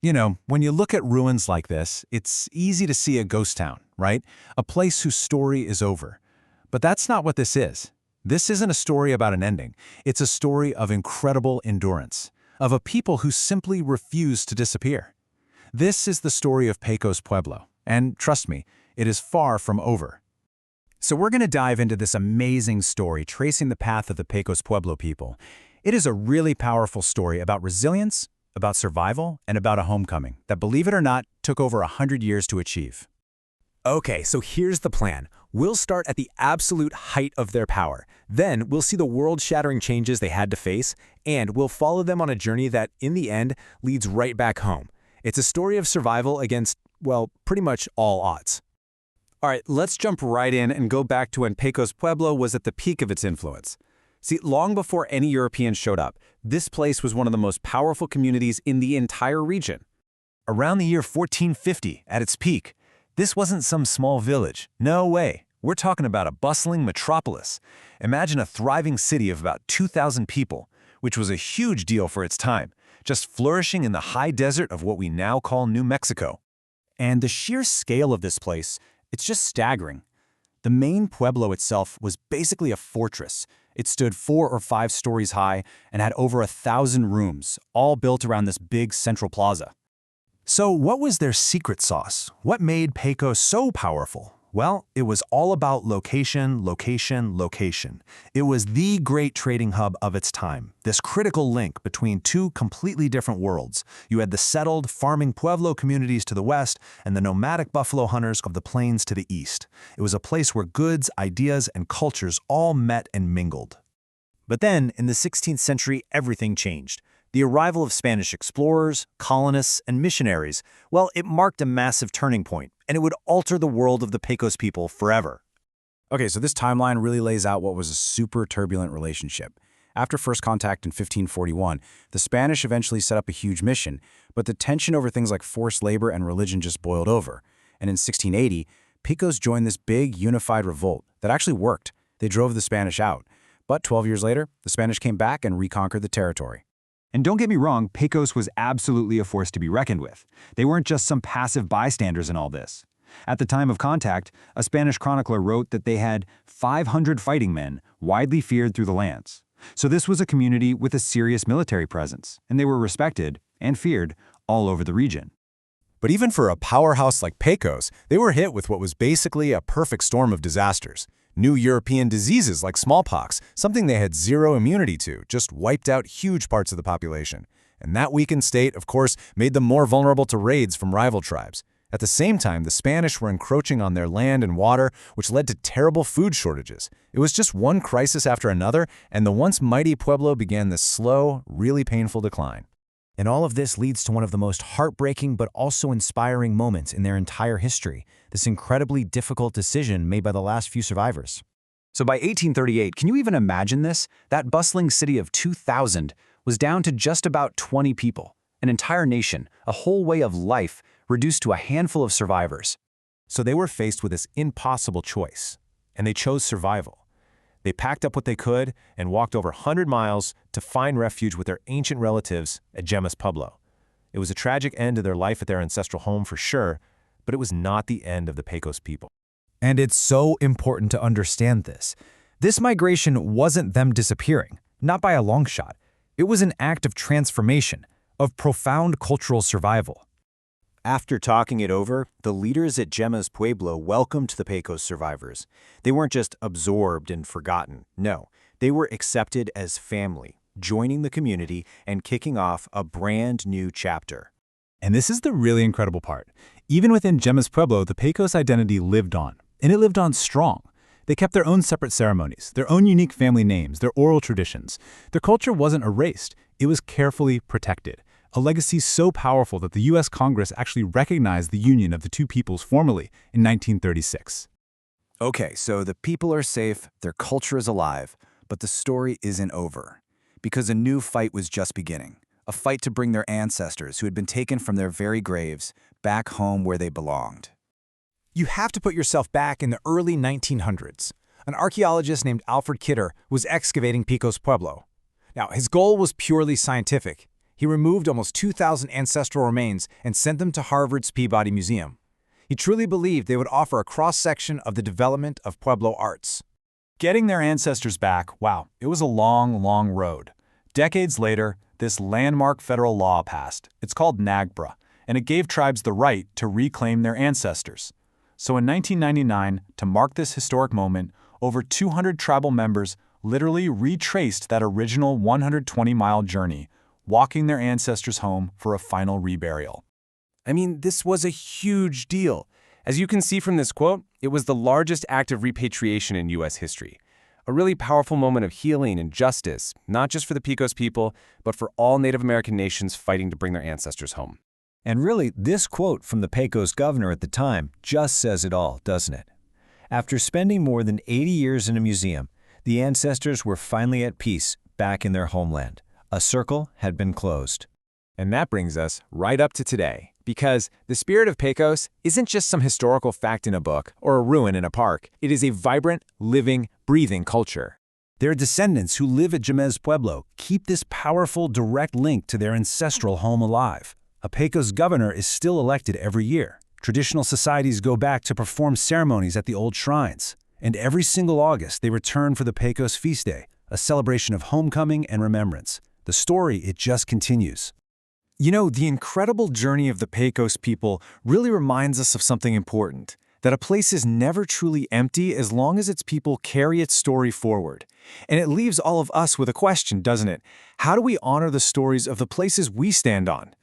You know, when you look at ruins like this, it's easy to see a ghost town, right? A place whose story is over. But that's not what this is. This isn't a story about an ending. It's a story of incredible endurance, of a people who simply refuse to disappear. This is the story of Pecos Pueblo, and trust me, it is far from over. So we're going to dive into this amazing story tracing the path of the Pecos Pueblo people. It is a really powerful story about resilience, about survival, and about a homecoming that, believe it or not, took over 100 years to achieve. Okay, so here's the plan. We'll start at the absolute height of their power. Then we'll see the world-shattering changes they had to face, and we'll follow them on a journey that, in the end, leads right back home. It's a story of survival against, well, pretty much all odds. All right, let's jump right in and go back to when Pecos Pueblo was at the peak of its influence. See, long before any Europeans showed up, this place was one of the most powerful communities in the entire region. Around the year 1450, at its peak, this wasn't some small village. No way. We're talking about a bustling metropolis. Imagine a thriving city of about 2,000 people, which was a huge deal for its time, just flourishing in the high desert of what we now call New Mexico. And the sheer scale of this place, it's just staggering. The main pueblo itself was basically a fortress. It stood 4 or 5 stories high and had over 1,000 rooms, all built around this big central plaza. So what was their secret sauce? What made Pecos so powerful? Well, it was all about location, location, location. It was the great trading hub of its time, this critical link between two completely different worlds. You had the settled, farming Pueblo communities to the west and the nomadic buffalo hunters of the plains to the east. It was a place where goods, ideas, and cultures all met and mingled. But then, in the 16th century, everything changed. The arrival of Spanish explorers, colonists, and missionaries, well, it marked a massive turning point, and it would alter the world of the Pecos people forever. Okay, so this timeline really lays out what was a super turbulent relationship. After first contact in 1541, the Spanish eventually set up a huge mission, but the tension over things like forced labor and religion just boiled over. And in 1680, Pecos joined this big unified revolt that actually worked. They drove the Spanish out. But 12 years later, the Spanish came back and reconquered the territory. And don't get me wrong, Pecos was absolutely a force to be reckoned with. They weren't just some passive bystanders in all this. At the time of contact, a Spanish chronicler wrote that they had 500 fighting men, widely feared through the lands. So this was a community with a serious military presence, and they were respected and feared all over the region. But even for a powerhouse like Pecos, they were hit with what was basically a perfect storm of disasters. New European diseases like smallpox, something they had zero immunity to, just wiped out huge parts of the population. And that weakened state, of course, made them more vulnerable to raids from rival tribes. At the same time, the Spanish were encroaching on their land and water, which led to terrible food shortages. It was just one crisis after another, and the once mighty Pueblo began this slow, really painful decline. And all of this leads to one of the most heartbreaking but also inspiring moments in their entire history, this incredibly difficult decision made by the last few survivors. So by 1838, can you even imagine this? That bustling city of 2,000 was down to just about 20 people. An entire nation, a whole way of life, reduced to a handful of survivors. So they were faced with this impossible choice, and they chose survival. They packed up what they could and walked over 100 miles to find refuge with their ancient relatives at Pecos Pueblo. It was a tragic end to their life at their ancestral home for sure, but it was not the end of the Pecos people. And it's so important to understand this. This migration wasn't them disappearing, not by a long shot. It was an act of transformation, of profound cultural survival. After talking it over, the leaders at Pecos Pueblo welcomed the Pecos survivors. They weren't just absorbed and forgotten. No, they were accepted as family, joining the community and kicking off a brand new chapter. And this is the really incredible part. Even within Pecos Pueblo, the Pecos identity lived on, and it lived on strong. They kept their own separate ceremonies, their own unique family names, their oral traditions. Their culture wasn't erased, it was carefully protected. A legacy so powerful that the U.S. Congress actually recognized the union of the two peoples formally in 1936. Okay, so the people are safe, their culture is alive, but the story isn't over. Because a new fight was just beginning. A fight to bring their ancestors, who had been taken from their very graves, back home where they belonged. You have to put yourself back in the early 1900s. An archaeologist named Alfred Kidder was excavating Pecos Pueblo. Now, his goal was purely scientific. He removed almost 2,000 ancestral remains and sent them to Harvard's Peabody Museum. He truly believed they would offer a cross-section of the development of Pueblo arts. Getting their ancestors back, wow, it was a long, long road. Decades later, this landmark federal law passed. It's called NAGPRA, and it gave tribes the right to reclaim their ancestors. So in 1999, to mark this historic moment, over 200 tribal members literally retraced that original 120-mile journey, walking their ancestors home for a final reburial. I mean, this was a huge deal. As you can see from this quote, it was the largest act of repatriation in U.S. history. A really powerful moment of healing and justice, not just for the Pecos people, but for all Native American nations fighting to bring their ancestors home. And really, this quote from the Pecos governor at the time just says it all, doesn't it? After spending more than 80 years in a museum, the ancestors were finally at peace back in their homeland. A circle had been closed. And that brings us right up to today, because the spirit of Pecos isn't just some historical fact in a book or a ruin in a park. It is a vibrant, living, breathing culture. Their descendants who live at Jemez Pueblo keep this powerful direct link to their ancestral home alive. A Pecos governor is still elected every year. Traditional societies go back to perform ceremonies at the old shrines. And every single August, they return for the Pecos Feast Day, a celebration of homecoming and remembrance. The story, it just continues. You know, the incredible journey of the Pecos people really reminds us of something important, that a place is never truly empty as long as its people carry its story forward. And it leaves all of us with a question, doesn't it? How do we honor the stories of the places we stand on?